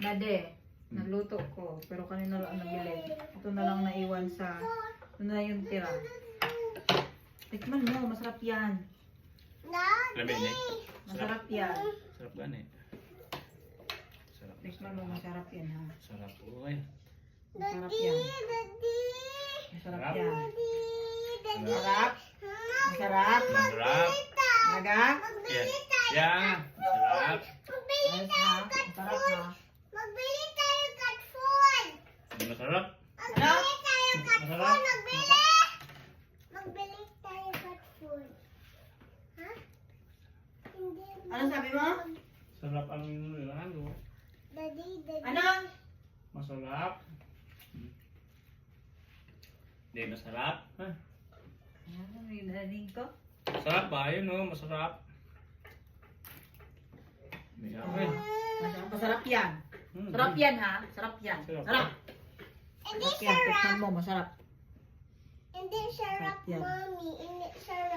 Dade, nagluto ko. Pero kanina lang nabili. Ito na lang naiwan sa... Ito na yung tira. Tikman mo, masarap yan. Lamin eh. Masarap yan. Sarap gani. Sarap. Tikman mo, masarap yan ha. Sarap. Uy. Masarap yan. Masarap Sarap. yan. Masarap. Masarap. Masarap. Naga. Yes. Yeah. Sarap. Ayos ha. Masarap ha. Magbili tayo cat food! Masarap. Magbili tayo cat Masarap. food! Magbili! Magbili tayo cat food. Ha? Hindi. Ano sabi mo? Sarap ang ano. Daddy. Ano? Masarap. Hindi masarap. Ha? Ano, yung narinig ko? Masarap ba? Ayun o, masarap. May ako eh. Masarap yan. Sarap yan ha. Sarap yan. Sarap. Sarap. Hindi Sarap yan. sarap. Tikman mo, masarap. Hindi sarap, Yan. mommy. Hindi sarap.